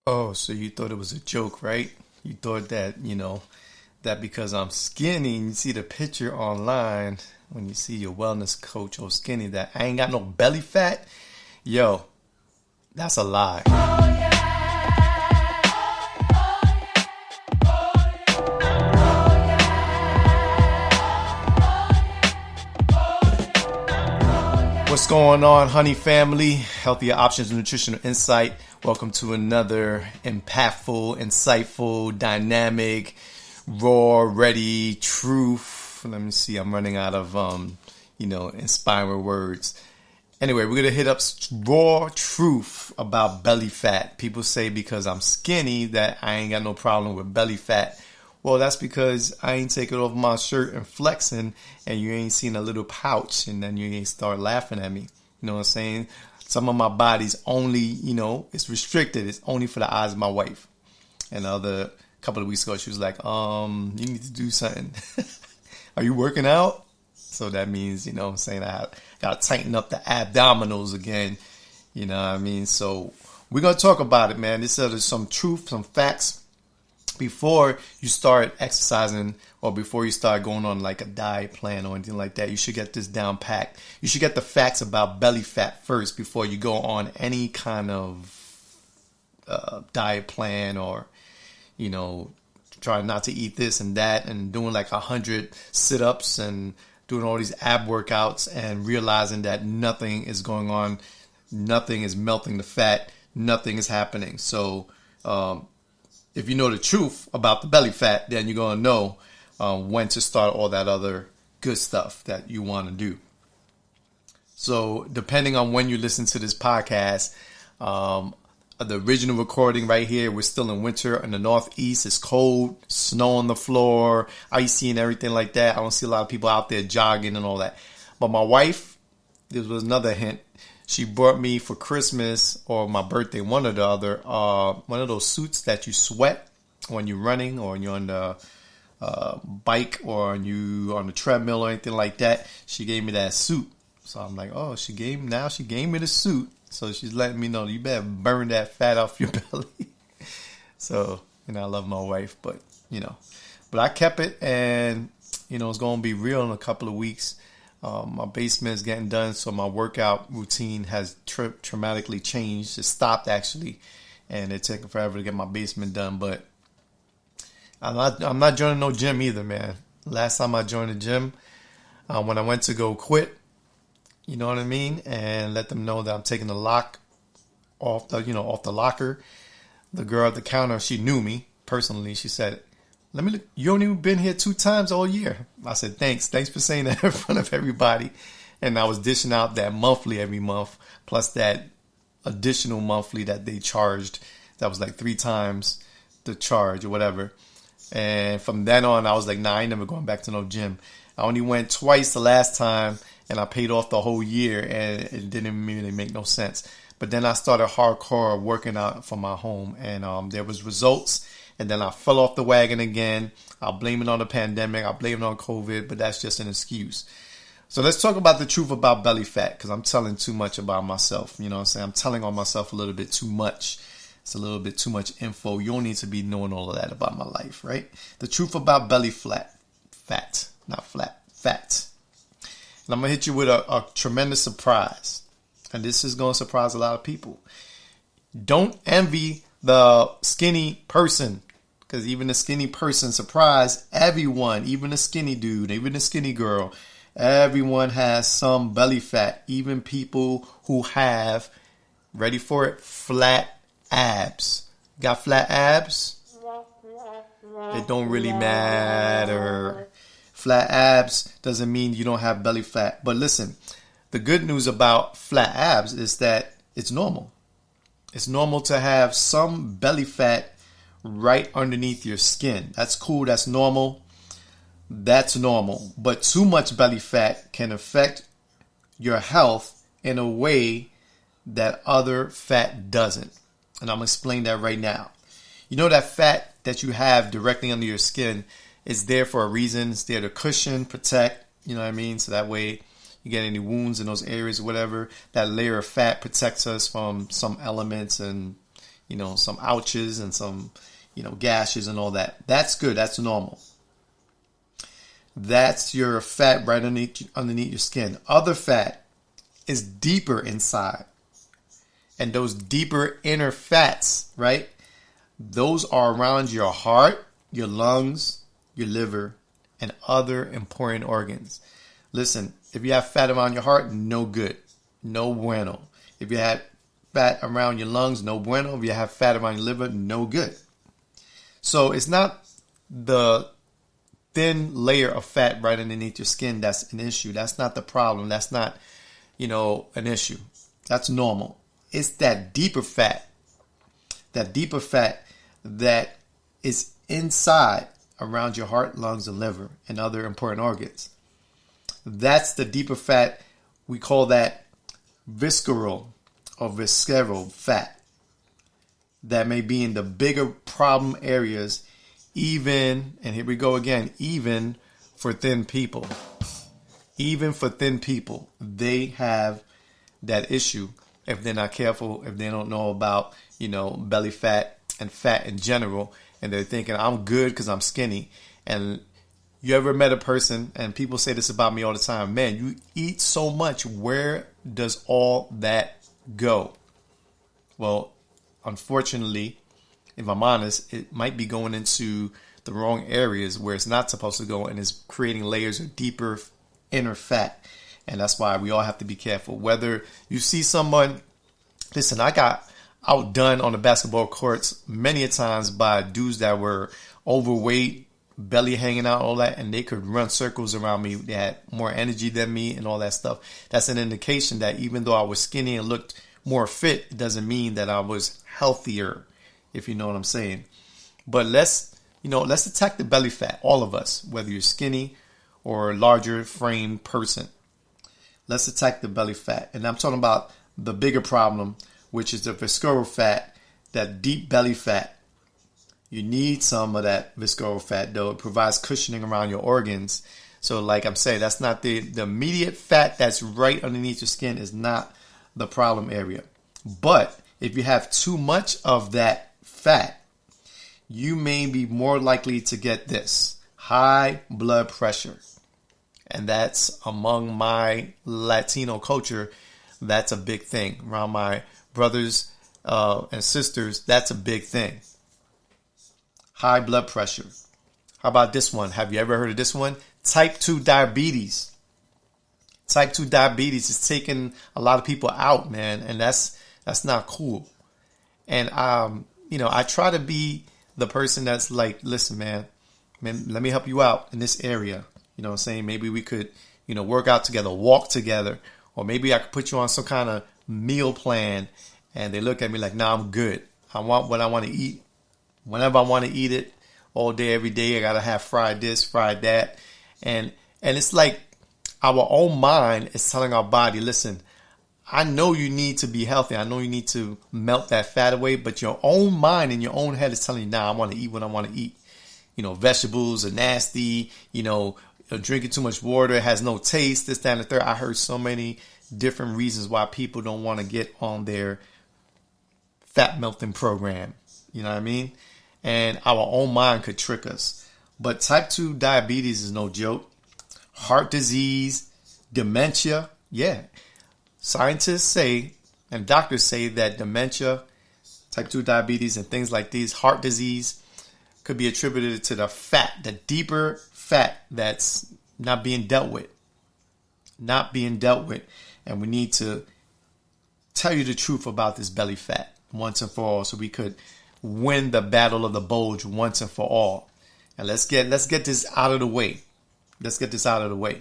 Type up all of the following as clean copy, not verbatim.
Oh, so you thought it was a joke, right? You thought that, that because I'm skinny, and you see the picture online when you see your wellness coach or skinny, that I ain't got no belly fat. Yo, that's a lie. What's going on, honey family? Healthier options, nutritional insight. Welcome to another impactful, insightful, dynamic, raw, ready, truth. Let me see. I'm running out of, inspiring words. Anyway, we're going to hit up raw truth about belly fat. People say because I'm skinny that I ain't got no problem with belly fat. Well, that's because I ain't taking off my shirt and flexing, and you ain't seen a little pouch, and then you ain't start laughing at me. You know what I'm saying? Some of my body's only, it's restricted. It's only for the eyes of my wife. And the other couple of weeks ago, she was like, you need to do something. Are you working out? So that means, what I'm saying, I got to tighten up the abdominals again. You know what I mean? So we're going to talk about it, man. This is some truth, some facts. Before you start exercising or before you start going on like a diet plan or anything like that, you should get this down packed. You should get the facts about belly fat first before you go on any kind of diet plan or, try not to eat this and that and doing like 100 sit-ups and doing all these ab workouts and realizing that nothing is going on, nothing is melting the fat, nothing is happening. So, if you know the truth about the belly fat, then you're going to know when to start all that other good stuff that you want to do. So depending on when you listen to this podcast, the original recording right here, we're still in winter in the Northeast. It's cold, snow on the floor, icy and everything like that. I don't see a lot of people out there jogging and all that. But my wife, this was another hint. She bought me for Christmas or my birthday, one or the other, one of those suits that you sweat when you're running or when you're on the bike or you on the treadmill or anything like that. She gave me that suit. So I'm like, oh, she gave me the suit. So she's letting me know you better burn that fat off your belly. So, I love my wife, but I kept it and, it's going to be real in a couple of weeks. My basement is getting done, so my workout routine has dramatically changed. It stopped actually, and it's taking forever to get my basement done. But I'm not joining no gym either, man. Last time I joined the gym, when I went to go quit, you know what I mean, and let them know that I'm taking the lock off the locker. The girl at the counter, she knew me personally. She said, "Let me look. You only been here 2 times all year." I said, Thanks for saying that in front of everybody. And I was dishing out that monthly every month, plus that additional monthly that they charged. That was like 3 times the charge or whatever. And from then on, I was like, nah, I ain't never going back to no gym. I only went twice the last time, and I paid off the whole year, and it didn't really make no sense. But then I started hardcore working out from my home, and there was results. And then I fell off the wagon again. I'll blame it on the pandemic. I'll blame it on COVID, but that's just an excuse. So let's talk about the truth about belly fat, because I'm telling too much about myself. You know what I'm saying? I'm telling on myself a little bit too much. It's a little bit too much info. You don't need to be knowing all of that about my life, right? The truth about belly fat. And I'm going to hit you with a tremendous surprise. And this is going to surprise a lot of people. Don't envy the skinny person, because even the skinny person surprise everyone, even the skinny dude, even the skinny girl. Everyone has some belly fat, even people who have, ready for it, flat abs. Got flat abs? It don't really matter. Flat abs doesn't mean you don't have belly fat. But listen, the good news about flat abs is that it's normal. It's normal to have some belly fat right underneath your skin. That's cool. That's normal. That's normal. But too much belly fat can affect your health in a way that other fat doesn't. And I'm going to explain that right now. You know that fat that you have directly under your skin is there for a reason. It's there to cushion, protect, you know what I mean? So that way you get any wounds in those areas or whatever. That layer of fat protects us from some elements and, some ouches and some, gashes and all that. That's good. That's normal. That's your fat right underneath your skin. Other fat is deeper inside. And those deeper inner fats, right? Those are around your heart, your lungs, your liver, and other important organs. Listen, if you have fat around your heart, no good. No bueno. If you have fat around your lungs, no bueno. If you have fat around your liver, no good. So it's not the thin layer of fat right underneath your skin that's an issue. That's not the problem. That's not, an issue. That's normal. It's that deeper fat that is inside around your heart, lungs, and liver, and other important organs. That's the deeper fat. We call that visceral fat that may be in the bigger problem areas, even, and here we go again, even for thin people. Even for thin people, they have that issue if they're not careful, if they don't know about, belly fat and fat in general, and they're thinking, I'm good because I'm skinny. And you ever met a person, and people say this about me all the time, man, you eat so much, where does all that go? Well, unfortunately, if I'm honest, it might be going into the wrong areas where it's not supposed to go, and is creating layers of deeper inner fat. And that's why we all have to be careful. Whether you see someone, listen, I got outdone on the basketball courts many a times by dudes that were overweight, belly hanging out, all that, and they could run circles around me. They had more energy than me and all that stuff. That's an indication that even though I was skinny and looked more fit, it doesn't mean that I was healthier, if you know what I'm saying. But let's attack the belly fat, all of us, whether you're skinny or a larger frame person. Let's attack the belly fat. And I'm talking about the bigger problem, which is the visceral fat, that deep belly fat. You need some of that visceral fat, though. It provides cushioning around your organs. So like I'm saying, that's not the immediate fat that's right underneath your skin is not the problem area. But if you have too much of that fat, you may be more likely to get this high blood pressure. And that's among my Latino culture. That's a big thing. Around my brothers and sisters, that's a big thing. High blood pressure. How about this one? Have you ever heard of this one? Type 2 diabetes. Type 2 diabetes is taking a lot of people out, man. And that's not cool. And, I try to be the person that's like, listen, man, let me help you out in this area. You know what I'm saying? Maybe we could, work out together, walk together, or maybe I could put you on some kind of meal plan. And they look at me like, nah, I'm good. I want what I want to eat. Whenever I want to eat it, all day, every day, I got to have fried this, fried that. And it's like our own mind is telling our body, listen, I know you need to be healthy. I know you need to melt that fat away, but your own mind and your own head is telling you, nah, I want to eat what I want to eat. Vegetables are nasty, drinking too much water, it has no taste, this, that, and the third. I heard so many different reasons why people don't want to get on their fat melting program. You know what I mean? And our own mind could trick us. But type 2 diabetes is no joke. Heart disease, dementia. Yeah. Scientists say and doctors say that dementia, type 2 diabetes, and things like these, heart disease, could be attributed to the fat, the deeper fat that's not being dealt with. Not being dealt with. And we need to tell you the truth about this belly fat once and for all, so we could win the battle of the bulge once and for all. And let's get this out of the way. Let's get this out of the way.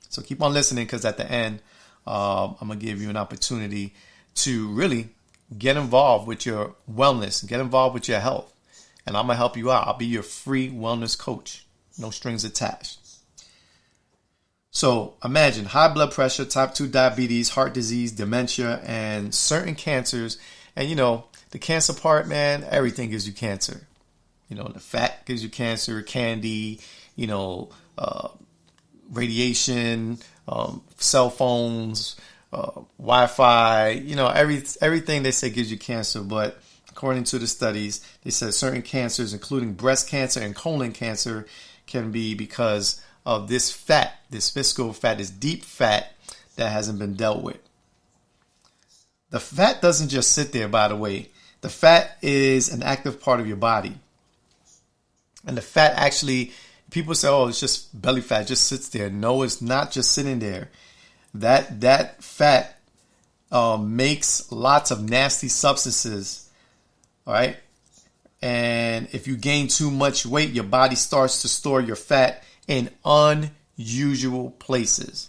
So keep on listening, because at the end, I'm going to give you an opportunity to really get involved with your wellness, get involved with your health. And I'm going to help you out. I'll be your free wellness coach. No strings attached. So imagine high blood pressure, type 2 diabetes, heart disease, dementia, and certain cancers. And, the cancer part, man, everything gives you cancer. The fat gives you cancer, candy, radiation, cell phones, Wi-Fi, everything they say gives you cancer. But according to the studies, they said certain cancers, including breast cancer and colon cancer, can be because of this fat, this visceral fat, this deep fat that hasn't been dealt with. The fat doesn't just sit there, by the way. The fat is an active part of your body. And the fat actually, people say, oh, it's just belly fat, it just sits there. No, it's not just sitting there. That fat makes lots of nasty substances, all right? And if you gain too much weight, your body starts to store your fat in unusual places.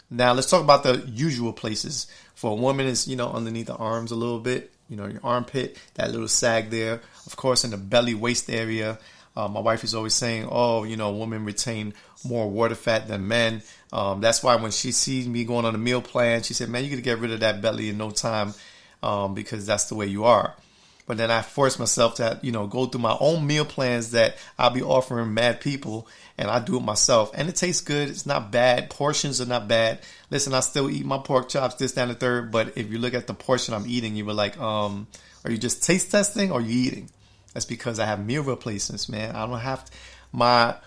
Now, let's talk about the usual places. For a woman, it's, underneath the arms a little bit, your armpit, that little sag there. Of course, in the belly, waist area. My wife is always saying, women retain more water fat than men. That's why when she sees me going on a meal plan, she said, man, you're going to get rid of that belly in no time because that's the way you are. But then I force myself to, go through my own meal plans that I'll be offering mad people, and I do it myself. And it tastes good. It's not bad. Portions are not bad. Listen, I still eat my pork chops, this, that, and the third. But if you look at the portion I'm eating, you were like, are you just taste testing or are you eating? That's because I have meal replacements, man. I don't have to, my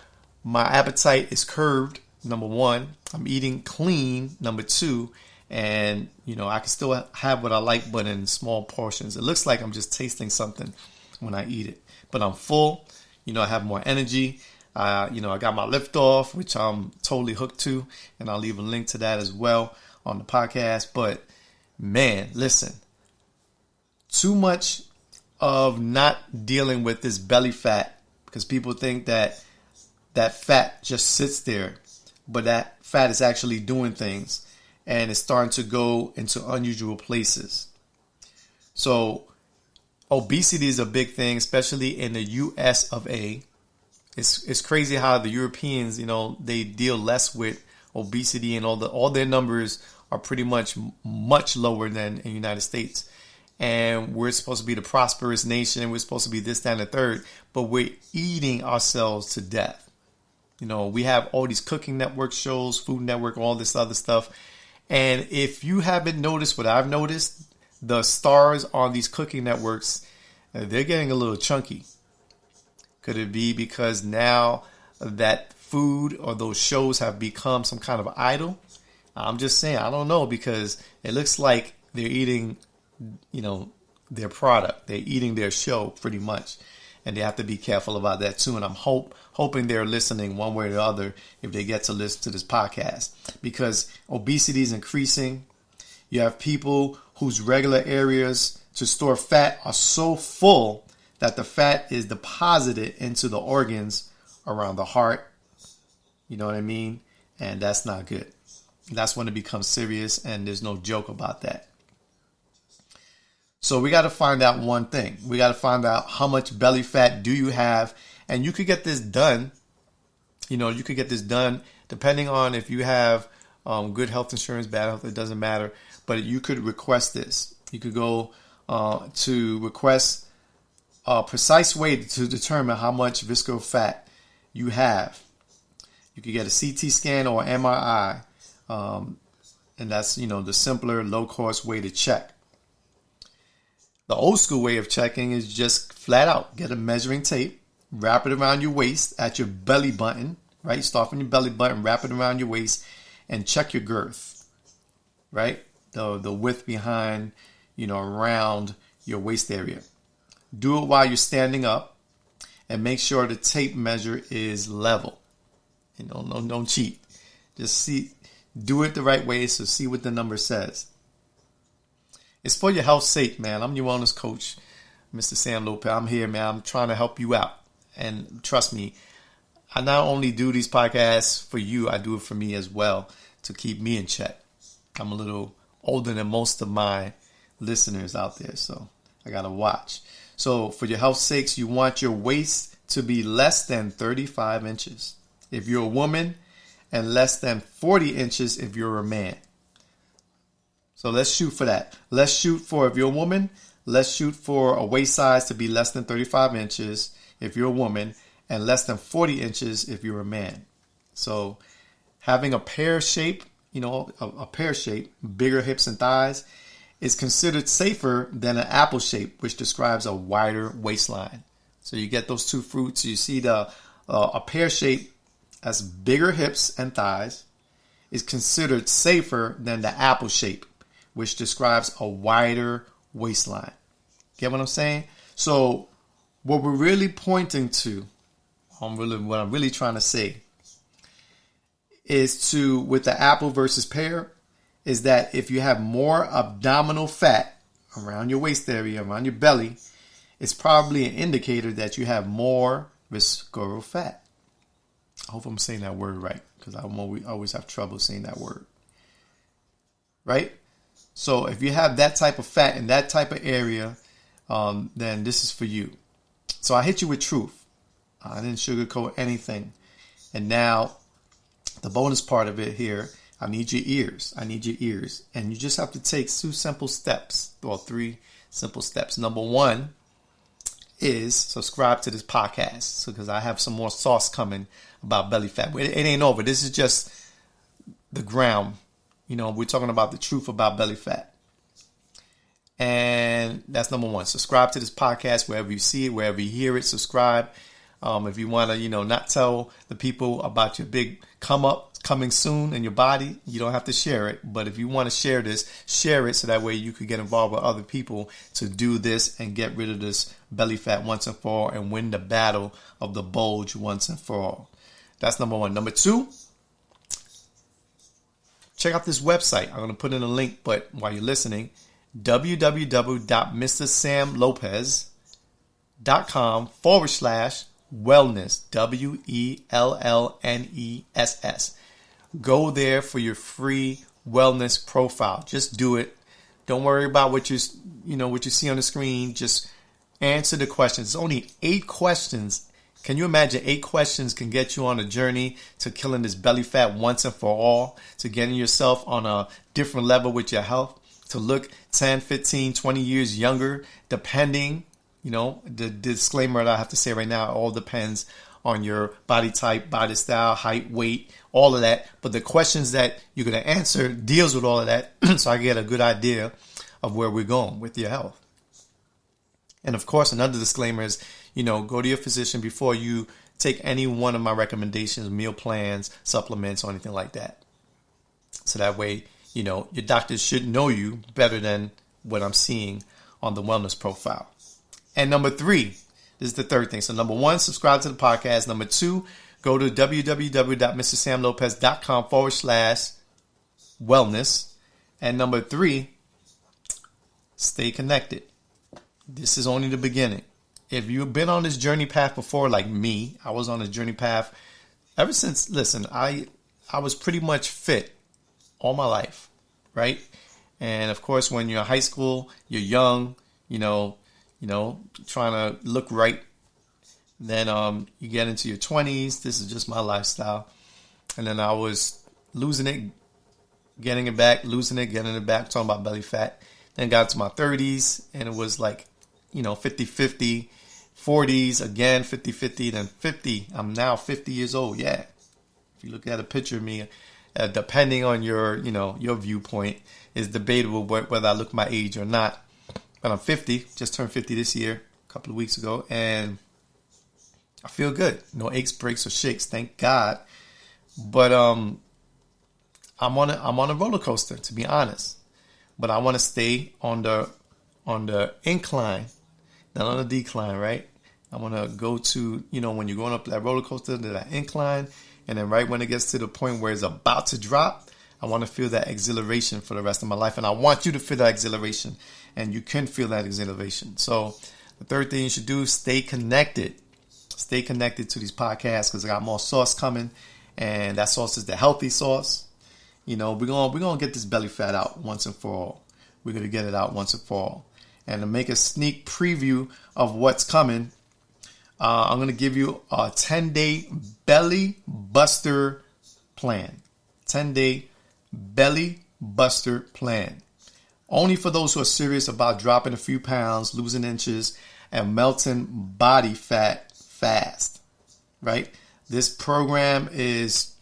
appetite is curbed, number one. I'm eating clean, number two. And, I can still have what I like, but in small portions. It looks like I'm just tasting something when I eat it. But I'm full. I have more energy. I got my lift off, which I'm totally hooked to. And I'll leave a link to that as well on the podcast. But, man, listen. Too much of not dealing with this belly fat, because people think that fat just sits there. But that fat is actually doing things. And it's starting to go into unusual places. So obesity is a big thing, especially in the US of A. It's crazy how the Europeans, they deal less with obesity, and all their numbers are pretty much lower than in the United States. And we're supposed to be the prosperous nation. We're supposed to be this, that, and the third. But we're eating ourselves to death. We have all these cooking network shows, Food Network, all this other stuff. And if you haven't noticed what I've noticed, the stars on these cooking networks, they're getting a little chunky. Could it be because now that food or those shows have become some kind of idol? I'm just saying, I don't know, because it looks like they're eating, their product. They're eating their show pretty much. And they have to be careful about that too. And I'm hoping they're listening one way or the other if they get to listen to this podcast. Because obesity is increasing. You have people whose regular areas to store fat are so full that the fat is deposited into the organs around the heart. You know what I mean? And that's not good. That's when it becomes serious, and there's no joke about that. So we got to find out one thing. We got to find out how much belly fat do you have. And you could get this done. You could get this done depending on if you have good health insurance, bad health, it doesn't matter. But you could request this. You could go to request a precise way to determine how much visceral fat you have. You could get a CT scan or MRI. And that's, the simpler, low-cost way to check. The old school way of checking is just flat out get a measuring tape, wrap it around your waist at your belly button, right? Start from your belly button, wrap it around your waist, and check your girth, right? The width behind, around your waist area. Do it while you're standing up, and make sure the tape measure is level. Don't cheat. Just do it the right way, so see what the number says. It's for your health's sake, man. I'm your wellness coach, Mr. Sam Lopez. I'm here, man. I'm trying to help you out. And trust me, I not only do these podcasts for you, I do it for me as well to keep me in check. I'm a little older than most of my listeners out there, so I got to watch. So for your health's sakes, you want your waist to be less than 35 inches if you're a woman, and less than 40 inches if you're a man. So let's shoot for that. Let's shoot for, if you're a woman, let's shoot for a waist size to be less than 35 inches if you're a woman, and less than 40 inches if you're a man. So having a pear shape, a pear shape, bigger hips and thighs, is considered safer than an apple shape, which describes a wider waistline. So you get those two fruits. You see a pear shape has bigger hips and thighs is considered safer than the apple shape, which describes a wider waistline. Get what I'm saying? So what we're really pointing to, what I'm really trying to say is with the apple versus pear, is that if you have more abdominal fat around your waist area, around your belly, it's probably an indicator that you have more visceral fat. I hope I'm saying that word right, because I always have trouble saying that word. Right? So if you have that type of fat in that type of area, then this is for you. So I hit you with truth. I didn't sugarcoat anything. And now the bonus part of it here, I need your ears. And you just have to take 2 simple steps, or 3 simple steps. Number 1 is subscribe to this podcast. So, because I have some more sauce coming about belly fat. It ain't over. This is just the ground. We're talking about the truth about belly fat. And that's number 1. Subscribe to this podcast wherever you see it, wherever you hear it. Subscribe. If you want to, not tell the people about your big coming soon in your body, you don't have to share it. But if you want to share this, share it so that way you could get involved with other people to do this and get rid of this belly fat once and for all and win the battle of the bulge once and for all. That's number 1. Number 2, check out this website. I'm going to put in a link, but while you're listening, www.mrsamlopez.com/wellness, WELLNESS. Go there for your free wellness profile. Just do it. Don't worry about what you see on the screen. Just answer the questions. It's only 8 questions. Can you imagine 8 questions can get you on a journey to killing this belly fat once and for all, to getting yourself on a different level with your health, to look 10, 15, 20 years younger, depending, the disclaimer that I have to say right now, it all depends on your body type, body style, height, weight, all of that. But the questions that you're going to answer deals with all of that, so I get a good idea of where we're going with your health. And of course, another disclaimer is, go to your physician before you take any one of my recommendations, meal plans, supplements, or anything like that. So that way, your doctors should know you better than what I'm seeing on the wellness profile. And number 3, this is the third thing. So number 1, subscribe to the podcast. Number 2, go to www.mrsamlopez.com/wellness. And number 3, stay connected. This is only the beginning. If you've been on this journey path before, like me, I was on a journey path ever since, I was pretty much fit all my life, right? And of course, when you're in high school, you're young, trying to look right. Then you get into your 20s. This is just my lifestyle. And then I was losing it, getting it back, losing it, getting it back, talking about belly fat. Then got to my 30s, and it was like, 50-50, 40s, again, 50-50, then 50. I'm now 50 years old, yeah. If you look at a picture of me, depending on your viewpoint, is debatable whether I look my age or not. But I'm 50, just turned 50 this year, a couple of weeks ago, and I feel good. No aches, breaks, or shakes, thank God. But I'm on a roller coaster, to be honest. But I want to stay on the incline, not on the decline, right? I want to go to, when you're going up that roller coaster, to that incline, and then right when it gets to the point where it's about to drop, I want to feel that exhilaration for the rest of my life. And I want you to feel that exhilaration, and you can feel that exhilaration. So the third thing you should do is stay connected. Stay connected to these podcasts, because I got more sauce coming, and that sauce is the healthy sauce. We're gonna get this belly fat out once and for all. We're gonna get it out once and for all. And to make a sneak preview of what's coming, I'm gonna give you a 10-day belly buster plan. 10-day belly buster plan. Only for those who are serious about dropping a few pounds, losing inches, and melting body fat fast. Right? This program is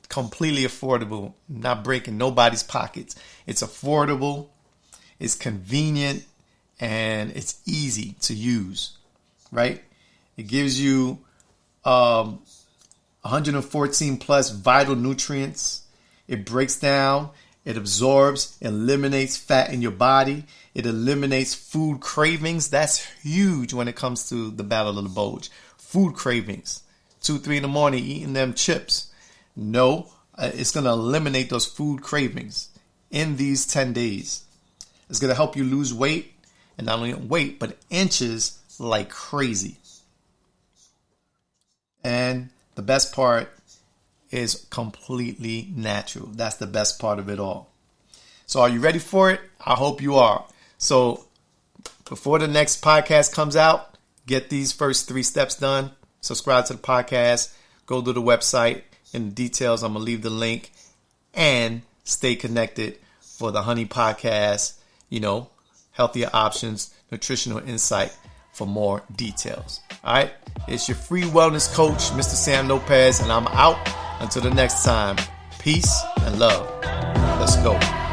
completely affordable, not breaking nobody's pockets. It's affordable. It's convenient and it's easy to use, right? It gives you 114 plus vital nutrients. It breaks down, it absorbs, eliminates fat in your body. It eliminates food cravings. That's huge when it comes to the battle of the bulge. Food cravings. 2, 3 in the morning eating them chips. No, it's going to eliminate those food cravings in these 10 days. It's going to help you lose weight, and not only weight, but inches like crazy. And the best part is completely natural. That's the best part of it all. So are you ready for it? I hope you are. So before the next podcast comes out, get these first 3 steps done. Subscribe to the podcast. Go to the website. In the details, I'm going to leave the link. And stay connected for the Honey Podcast. Healthier options, nutritional insight for more details. All right. It's your free wellness coach, Mr. Sam Lopez, and I'm out. Until the next time, peace and love. Let's go.